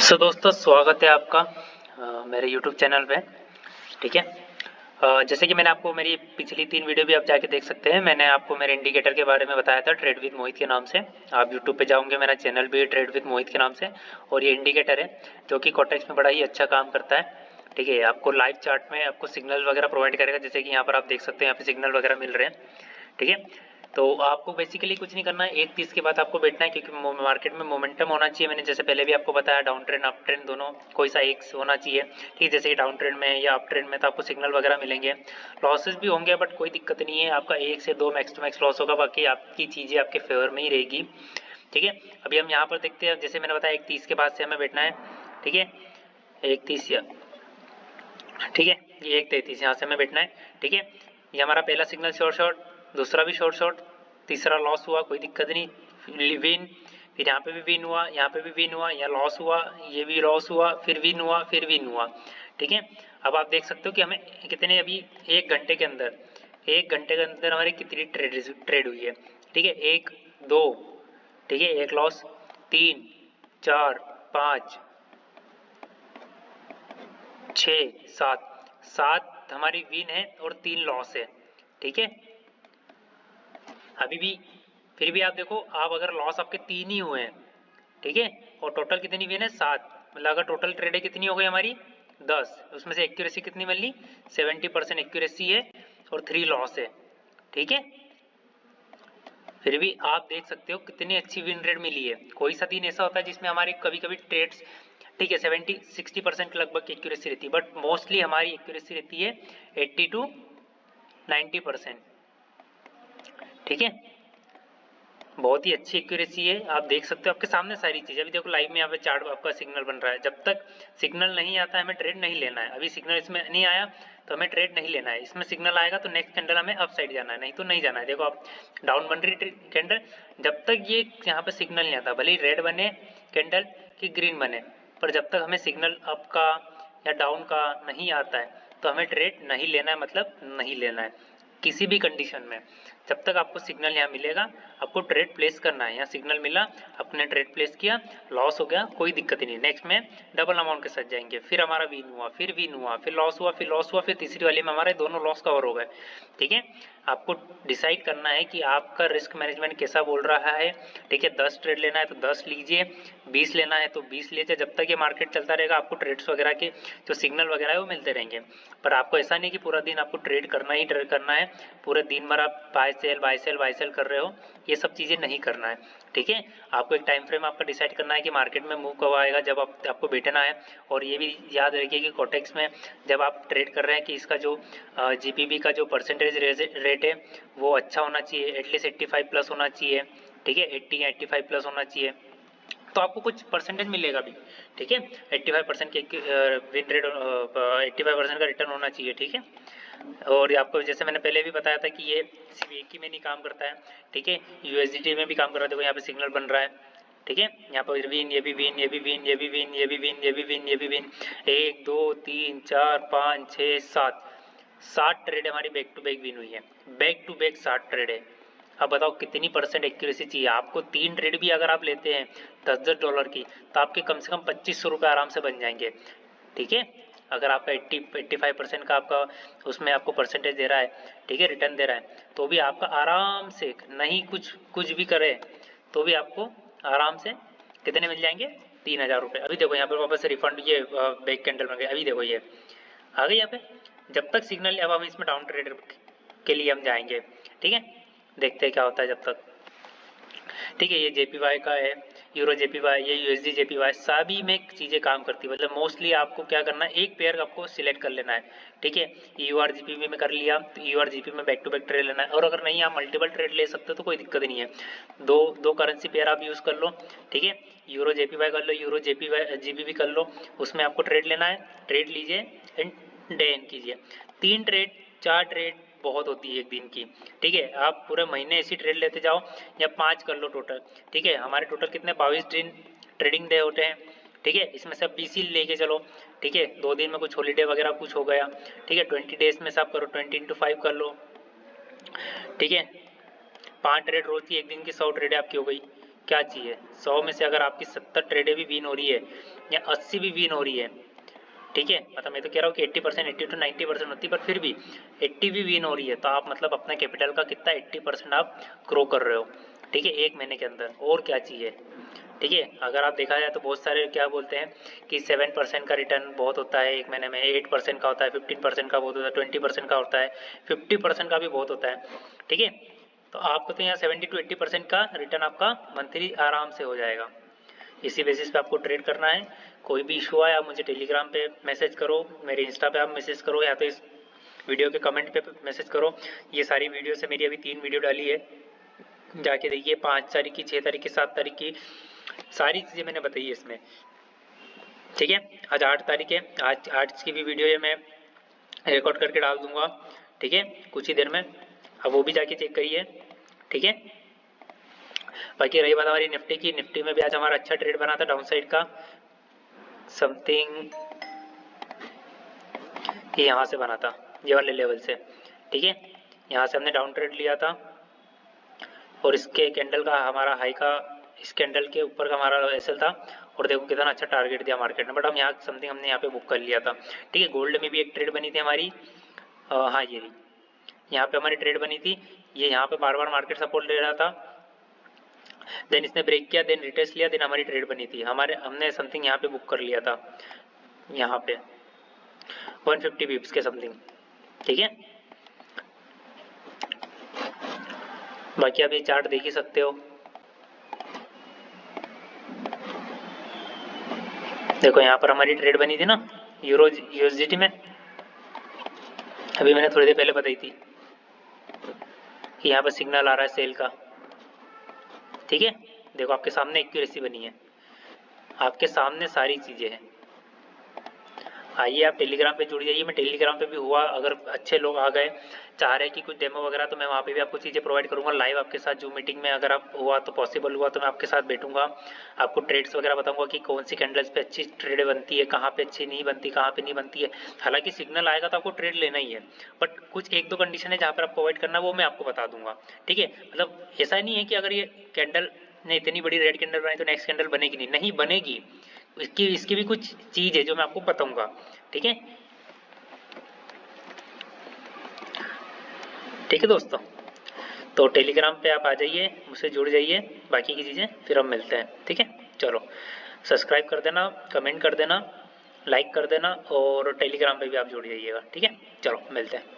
दोस्तों स्वागत है आपका मेरे YouTube चैनल पे। ठीक है। जैसे कि मैंने आपको मेरी पिछली 3 वीडियो भी आप जाके देख सकते हैं। मैंने आपको मेरे इंडिकेटर के बारे में बताया था ट्रेड विद मोहित के नाम से। आप YouTube पे जाओगे, मेरा चैनल भी है ट्रेड विद मोहित के नाम से, और ये इंडिकेटर है जो कि कॉटेक्स में बड़ा ही अच्छा काम करता है। ठीक है, आपको लाइव चार्ट में आपको सिग्नल वगैरह प्रोवाइड करेगा, जैसे कि यहाँ पर आप देख सकते हैं, यहाँ पे सिग्नल वगैरह मिल रहे हैं। ठीक है, तो आपको बेसिकली कुछ नहीं करना है, 1:30 के बाद आपको बैठना है, क्योंकि मार्केट में मोमेंटम होना चाहिए। मैंने जैसे पहले भी आपको बताया, डाउन ट्रेंड अप ट्रेंड दोनों कोई सा एक होना चाहिए। ठीक है, जैसे कि डाउन ट्रेंड में या अप ट्रेंड में तो आपको सिग्नल वगैरह मिलेंगे, लॉसेस भी होंगे, बट कोई दिक्कत नहीं है। आपका 1 से 2 मैक्स टू मैक्स लॉस होगा, बाकी आपकी चीज़ें आपके फेवर में ही रहेगी। ठीक है, अभी हम यहाँ पर देखते हैं, जैसे मैंने बताया 1:30 के बाद से हमें बैठना है। ठीक है, 1:30 या ठीक है, ये 1:33 यहाँ से हमें बैठना है। ठीक है, ये हमारा पहला सिग्नल शॉर्ट शॉर्ट, दूसरा भी शॉर्ट शॉर्ट, तीसरा लॉस हुआ, कोई दिक्कत नहीं, विन, फिर यहाँ पे भी विन हुआ, यहाँ पे भी विन हुआ, यहाँ लॉस हुआ, ये भी लॉस हुआ, फिर विन हुआ, फिर विन हुआ। ठीक है, अब आप देख सकते हो कि हमें कितने अभी 1 घंटे के अंदर, 1 घंटे के अंदर हमारी कितनी ट्रेड हुई है। ठीक है, 1 2, ठीक है, 1 लॉस, 3 4 5 6 7, 7 हमारी विन है और 3 लॉस है। ठीक है, अभी भी फिर भी आप देखो, आप अगर लॉस आपके 3 ही हुए हैं, ठीक है, और टोटल कितनी विन है 7, मतलब अगर टोटल ट्रेड कितनी हो गई हमारी 10, उसमें से एक्यूरेसी कितनी मिली 70% एक्यूरेसी है और 3 लॉस है। ठीक है, फिर भी आप देख सकते हो कितनी अच्छी विन रेट मिली है। कोई सा दिन ऐसा होता है जिसमें हमारे कभी कभी ट्रेड्स, ठीक है, 70-60% लगभग एक्यूरेसी रहती है, बट मोस्टली हमारी एक्यूरेसी रहती है 80 to 90%। ठीक है, बहुत ही अच्छी एक्यूरेसी है, आप देख सकते हो, आपके सामने सारी चीज़। अभी देखो लाइव में यहाँ पे चार्ट आपका सिग्नल बन रहा है, जब तक सिग्नल नहीं आता है हमें ट्रेड नहीं लेना है। अभी सिग्नल इसमें नहीं आया तो हमें ट्रेड नहीं लेना है, इसमें सिग्नल आएगा तो नेक्स्ट कैंडल हमें अप साइड जाना है, नहीं तो नहीं जाना है। देखो आप डाउन बन रही कैंडल, जब तक ये यहाँ पे सिग्नल नहीं आता, भले ही रेड बने कैंडल कि ग्रीन बने, पर जब तक हमें सिग्नल अप का या डाउन का नहीं आता है तो हमें ट्रेड नहीं लेना है, मतलब नहीं लेना है किसी भी कंडीशन में। जब तक आपको सिग्नल यहाँ मिलेगा आपको ट्रेड प्लेस करना है। यहाँ सिग्नल मिला, आपने ट्रेड प्लेस किया, लॉस हो गया, कोई दिक्कत नहीं, नेक्स्ट में डबल अमाउंट के साथ जाएंगे। फिर हमारा विन हुआ, फिर विन हुआ, फिर लॉस हुआ, फिर लॉस हुआ, फिर तीसरी वाली में हमारे दोनों लॉस कवर हो गए। ठीक है, आपको डिसाइड करना है कि आपका रिस्क मैनेजमेंट कैसा बोल रहा है। ठीक है, 10 ट्रेड लेना है तो 10 लीजिए, 20 लेना है तो 20 लीजिए, जब तक ये मार्केट चलता रहेगा आपको ट्रेड्स वगैरह के जो सिग्नल वगैरह है वो मिलते रहेंगे। पर आपको ऐसा नहीं कि पूरा दिन आपको ट्रेड करना ही ट्रेड करना है, पूरे दिन भर आप buy sell buy sell buy sell कर रहे हो, ये सब चीज़ें नहीं करना है। ठीक है, आपको एक टाइम फ्रेम आपका डिसाइड करना है कि मार्केट में मूव कब आएगा, जब आपको बैठना है। और ये भी याद रखिए कि कोटेक्स में जब आप ट्रेड कर रहे हैं कि इसका जो जीपीबी का जो परसेंटेज रेट है वो अच्छा होना चाहिए, एटलीस्ट 85 प्लस होना चाहिए। ठीक है, 80 या 85 प्लस होना चाहिए, तो आपको कुछ परसेंटेज मिलेगा भी। ठीक है, 85% के विन रेट, 85% का रिटर्न होना चाहिए। ठीक है, और आपको जैसे मैंने पहले भी बताया था कि ये सिर्फ एक ही में नहीं काम करता है। ठीक है, यूएसडीटी में भी काम कर रहा है। देखो यहाँ पे सिग्नल बन रहा है। ठीक है, यहाँ पर विन, ये भी विन, ये भी विन, ये भी विन, ये भी विन, ये भी विन, ये भी विन, 1 2 3 4 5 6 7, 7 ट्रेड हमारी बैक टू बैक विन हुई है, बैक टू बैक 7 ट्रेड है। अब बताओ कितनी परसेंट एक्यूरेसी चाहिए आपको। 3 ट्रेड भी अगर आप लेते हैं $10 की, तो आपके कम से कम 2500 रुपये आराम से बन जाएंगे। ठीक है, अगर आपका 85% का आपका उसमें आपको परसेंटेज दे रहा है, ठीक है, रिटर्न दे रहा है, तो भी आपका आराम से, नहीं कुछ भी करे तो भी आपको आराम से कितने मिल जाएंगे, 3000 रुपये। अभी देखो यहाँ पर वापस से रिफंड, ये बैक कैंडल बन गया। अभी देखो ये आ गई यहाँ पे, जब तक सिग्नल, अब हम इसमें डाउन ट्रेड के लिए हम जाएंगे। ठीक है, देखते हैं क्या होता है जब तक। ठीक है, ये जेपीवाई का है, यूरो जेपीवाई, ये यूएसडी जेपीवाई, सभी में चीज़ें काम करती है। मतलब मोस्टली आपको क्या करना है, एक पेयर आपको सिलेक्ट कर लेना है। ठीक है, यूआर जीपीवी में कर लिया तो यूआर जीपी में बैक टू बैक ट्रेड लेना है, और अगर नहीं आप मल्टीपल ट्रेड ले सकते हो तो कोई दिक्कत नहीं है, दो दो करेंसी पेयर आप यूज़ कर लो। ठीक है, यूरो जेपीवाई कर लो, यूरो जेपीवाई जीबीवी कर लो, उसमें आपको ट्रेड लेना है, ट्रेड लीजिए एंड डे एंड कीजिए। 3 ट्रेड 4 ट्रेड बहुत होती है एक दिन की। ठीक है, आप पूरे महीने ऐसी ट्रेड लेते जाओ, या 5 कर लो टोटल। ठीक है, हमारे टोटल कितने 22 दिन ट्रेडिंग डे होते हैं। ठीक है, इसमें से 20 ही लेके चलो। ठीक है, 2 दिन में कुछ हॉलीडे वगैरह कुछ हो गया। ठीक है, 20 डेज में से आप करो, 20 × 5 कर लो। ठीक है, 5 ट्रेड रोज की, एक दिन की 100 ट्रेड आपकी हो गई। क्या चाहिए, 100 में से अगर आपकी 70 ट्रेडें भी विन हो रही है या 80 भी विन हो रही है, ठीक है, मतलब मैं तो कह रहा हूँ कि 80%, 80 to 90% होती है, पर फिर भी 80 भी विन हो रही है तो आप मतलब अपना कैपिटल का कितना 80% आप ग्रो कर रहे हो, ठीक है, 1 महीने के अंदर। और क्या चाहिए, ठीक है। अगर आप देखा जाए तो बहुत सारे क्या बोलते हैं कि 7% का रिटर्न बहुत होता है 1 महीने में, 8% का होता है, 15% का बहुत होता है, 20% का होता है, 50% का भी बहुत होता है, ठीक है। तो आपको तो यहाँ 70 to 80% का रिटर्न आपका मंथली आराम से हो जाएगा। इसी बेसिस पे आपको ट्रेड करना है। कोई भी इशू आए आप मुझे टेलीग्राम पे मैसेज करो, मेरे इंस्टा पे आप मैसेज करो, या तो इस वीडियो के कमेंट पे मैसेज करो। ये सारी वीडियो से मेरी अभी 3 वीडियो डाली है, जाके देखिए, 5 तारीख की, 6 तारीख की, 7 तारीख की, सारी चीज़ें मैंने बताई है इसमें, ठीक है। आज 8 तारीख है, आज की भी वीडियो है मैं रिकॉर्ड करके डाल दूंगा, ठीक है, कुछ ही देर में। अब वो भी जाके चेक करिए, ठीक है। बाकी रही बात हमारी निफ्टी की, निफ्टी में भी आज हमारा अच्छा ट्रेड बना था डाउन साइड का, समथिंग ये यहाँ से बना था, ये वाले लेवल से, ठीक है। यहाँ से हमने डाउन ट्रेड लिया था और इसके कैंडल का हमारा हाई का, इस कैंडल के ऊपर का हमारा एसएल था, और देखो कितना अच्छा टारगेट दिया मार्केट ने, बट हम यहाँ समथिंग हमने यहाँ पे बुक कर लिया था, ठीक है। गोल्ड में भी एक ट्रेड बनी थी हमारी, हाँ ये रही, यहाँ पे हमारी ट्रेड बनी थी, ये यहाँ पे बार बार मार्केट सपोर्ट ले रहा था, देन इसने ब्रेक किया, देन रिटेस्ट लिया, देन हमारी ट्रेड बनी थी, हमने समथिंग यहाँ पे बुक कर लिया था, यहाँ पे 150 पिप्स के समथिंग, ठीक है। बाकी आप ये चार्ट देख ही सकते हो, देखो यहाँ पर हमारी ट्रेड बनी थी ना यूरो यूएसडीटी में, अभी मैंने थोड़ी देर पहले बताई थी कि यहाँ पर सिग्नल आ रहा है सेल का, ठीक है। देखो आपके सामने एक्यूरेसी बनी है, आपके सामने सारी चीज़ें हैं। आइए आप टेलीग्राम पे जुड़ जाइए, मैं टेलीग्राम पे भी हुआ, अगर अच्छे लोग आ गए चाह रहे हैं कि कुछ डेमो वगैरह, तो मैं वहाँ पे भी आपको चीज़ें प्रोवाइड करूँगा लाइव आपके साथ, जूम मीटिंग में अगर आप हुआ तो पॉसिबल हुआ तो मैं आपके साथ बैठूंगा, आपको ट्रेड्स वगैरह बताऊंगा कि कौन सी कैंडल्स पे अच्छी ट्रेड बनती है, कहाँ पे अच्छी नहीं बनती, कहाँ पे नहीं बनती है। हालांकि सिग्नल आएगा तो आपको ट्रेड लेना ही है, बट कुछ 1-2 कंडीशन है जहाँ पर आपको अवॉइड करना है, वो मैं आपको बता दूंगा, ठीक है। मतलब ऐसा नहीं है कि अगर ये कैंडल ने इतनी बड़ी रेड कैंडल बनाई तो नेक्स्ट कैंडल बनेगी नहीं, नहीं बनेगी, इसकी भी कुछ चीज़ है जो मैं आपको बताऊंगा, ठीक है। ठीक है दोस्तों, तो टेलीग्राम पे आप आ जाइए, मुझसे जुड़ जाइए, बाकी की चीज़ें फिर हम मिलते हैं, ठीक है। चलो सब्सक्राइब कर देना, कमेंट कर देना, लाइक कर देना, और टेलीग्राम पे भी आप जुड़ जाइएगा, ठीक है। चलो मिलते हैं।